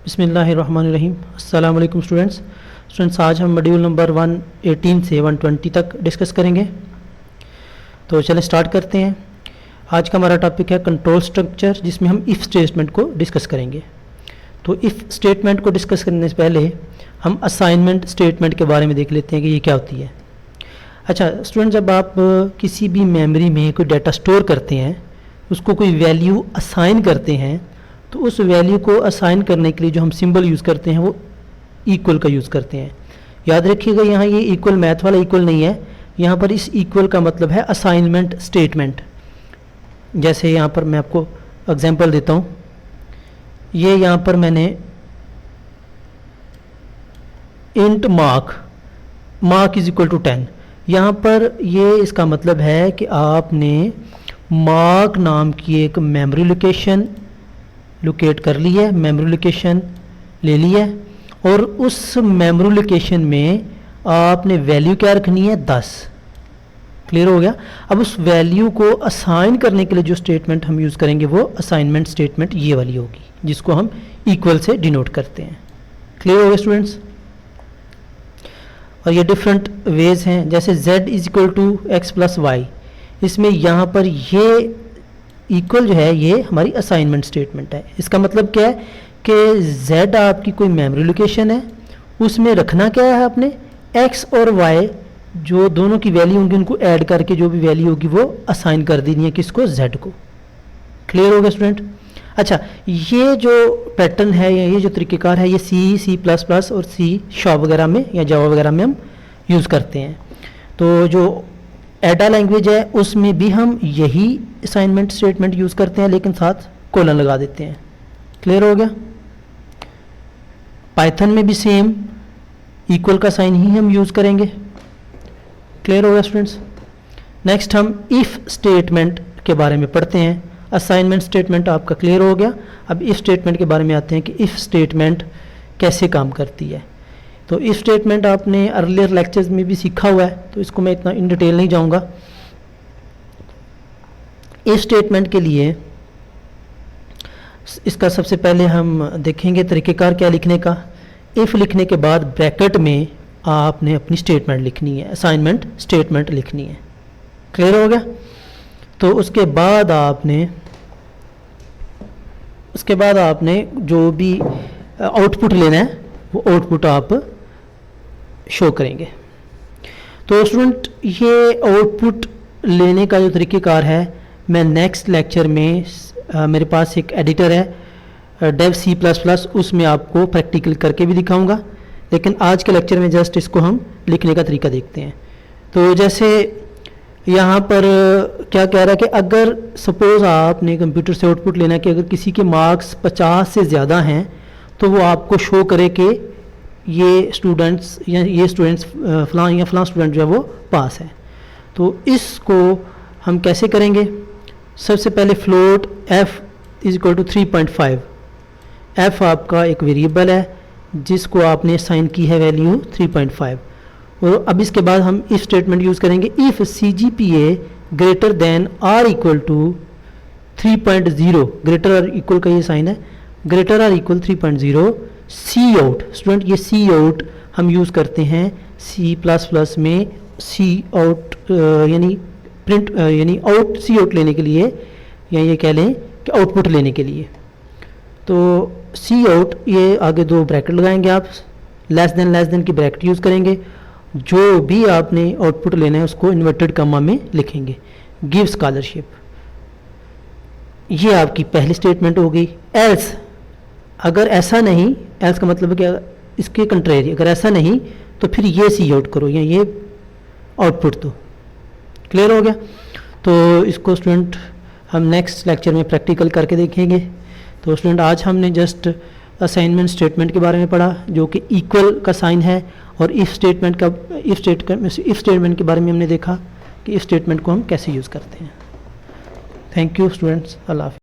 बिस्मिल्लाहिर्रहमानिर्रहीम। अस्सलाम वालेकुम स्टूडेंट्स। आज हम मॉड्यूल नंबर 118 से 120 तक डिस्कस करेंगे। तो चलें स्टार्ट करते हैं। आज का हमारा टॉपिक है कंट्रोल स्ट्रक्चर, जिसमें हम इफ़ स्टेटमेंट को डिस्कस करेंगे। तो इफ़ स्टेटमेंट को डिस्कस करने से पहले हम असाइनमेंट स्टेटमेंट के बारे में देख लेते हैं कि ये क्या होती है। अच्छा स्टूडेंट, जब आप किसी भी मेमोरी में कोई डाटा स्टोर करते हैं, उसको कोई वैल्यू असाइन करते हैं, तो उस वैल्यू को असाइन करने के लिए जो हम सिंबल यूज़ करते हैं वो इक्वल का यूज़ करते हैं। याद रखिएगा, यहाँ ये इक्वल मैथ वाला इक्वल नहीं है, यहाँ पर इस इक्वल का मतलब है असाइनमेंट स्टेटमेंट। जैसे यहाँ पर मैं आपको एग्जांपल देता हूँ। ये यहाँ पर मैंने int mark is equal to 10, यहाँ पर ये इसका मतलब है कि आपने मार्क नाम की एक मेमोरी लोकेशन लोकेट कर ली है, मेमोरी लोकेशन ले ली है, और उस मेमोरी लोकेशन में आपने वैल्यू क्या रखनी है, 10। क्लियर हो गया। अब उस वैल्यू को असाइन करने के लिए जो स्टेटमेंट हम यूज़ करेंगे वो असाइनमेंट स्टेटमेंट ये वाली होगी, जिसको हम इक्वल से डिनोट करते हैं। क्लियर हो गया स्टूडेंट्स। और ये डिफरेंट वेज हैं, जैसे z is equal to x plus y, इसमें यहाँ पर ये इक्वल जो है ये हमारी असाइनमेंट स्टेटमेंट है। इसका मतलब क्या है कि z आपकी कोई मेमोरी लोकेशन है, उसमें रखना क्या है आपने, x और y जो दोनों की वैल्यू होंगी उनको ऐड करके जो भी वैल्यू होगी वो असाइन कर देनी है किसको, z को। क्लियर हो गया स्टूडेंट। अच्छा, ये जो पैटर्न है या ये जो तरीक़ेकार है ये C++ और C# वगैरह में या जावा वगैरह में हम यूज़ करते हैं। तो जो एडा लैंग्वेज है उसमें भी हम यही असाइनमेंट स्टेटमेंट यूज़ करते हैं, लेकिन साथ कोलन लगा देते हैं। क्लियर हो गया। पाइथन में भी सेम इक्वल का साइन ही हम यूज़ करेंगे। क्लियर हो गया स्टूडेंट्स। नेक्स्ट हम इफ़ स्टेटमेंट के बारे में पढ़ते हैं। असाइनमेंट स्टेटमेंट आपका क्लियर हो गया। अब इफ़ स्टेटमेंट के बारे में आते हैं कि इफ़ स्टेटमेंट कैसे काम करती है। तो इफ़ स्टेटमेंट आपने अर्लियर लेक्चर्स में भी सीखा हुआ है, तो इसको मैं इतना इन डिटेल नहीं जाऊंगा। इफ़ स्टेटमेंट के लिए इसका सबसे पहले हम देखेंगे तरीक़ेकार क्या लिखने का। इफ़ लिखने के बाद ब्रैकेट में आपने अपनी स्टेटमेंट लिखनी है, असाइनमेंट स्टेटमेंट लिखनी है। क्लियर हो गया। तो उसके बाद आपने जो भी आउटपुट लेना है वो आउटपुट आप शो करेंगे। तो स्टूडेंट, ये आउटपुट लेने का जो तरीक़ेकार है मैं नेक्स्ट लेक्चर में मेरे पास एक एडिटर है डेव C++, उसमें आपको प्रैक्टिकल करके भी दिखाऊंगा, लेकिन आज के लेक्चर में जस्ट इसको हम लिखने का तरीका देखते हैं। तो जैसे यहाँ पर क्या कह रहा है कि अगर सपोज़ आपने कंप्यूटर से आउटपुट लेना है कि अगर किसी के मार्क्स 50 से ज़्यादा हैं तो वो आपको शो करे कि ये स्टूडेंट्स फ़लाँ या फ़लाँ स्टूडेंट जो है वो पास है। तो इसको हम कैसे करेंगे। सबसे पहले float f is equal to 3.5। f आपका एक वेरिएबल है जिसको आपने साइन की है वैल्यू 3.5। और अब इसके बाद हम इफ स्टेटमेंट यूज़ करेंगे। If CGPA greater than or equal to 3.0, greater or equal का ये साइन है, greater or equal 3.0 cout. Student, ये सी आउट हम यूज़ करते हैं C++ में सी आउट यानी प्रिंट यानी आउट सी आउट लेने के लिए, या ये कह लें कि आउटपुट लेने के लिए। तो सी आउट ये आगे दो ब्रैकेट लगाएंगे आप, लेस देन की ब्रैकेट यूज़ करेंगे। जो भी आपने आउटपुट लेना है उसको इन्वर्टेड कॉमा में लिखेंगे। गिव स्कॉलरशिप, ये आपकी पहली स्टेटमेंट हो गई। एल्स, अगर ऐसा नहीं, एल्स का मतलब है कि इसके कंट्रेरी, अगर ऐसा नहीं तो फिर ये सी आउट करो या ये आउटपुट दो। क्लियर हो गया। तो इसको स्टूडेंट हम नेक्स्ट लेक्चर में प्रैक्टिकल करके देखेंगे। तो स्टूडेंट, आज हमने जस्ट असाइनमेंट स्टेटमेंट के बारे में पढ़ा जो कि इक्वल का साइन है, और इफ़ स्टेटमेंट के बारे में हमने देखा कि इफ़ स्टेटमेंट को हम कैसे यूज़ करते हैं। Thank you students. अल्लाह हाफ़िज़।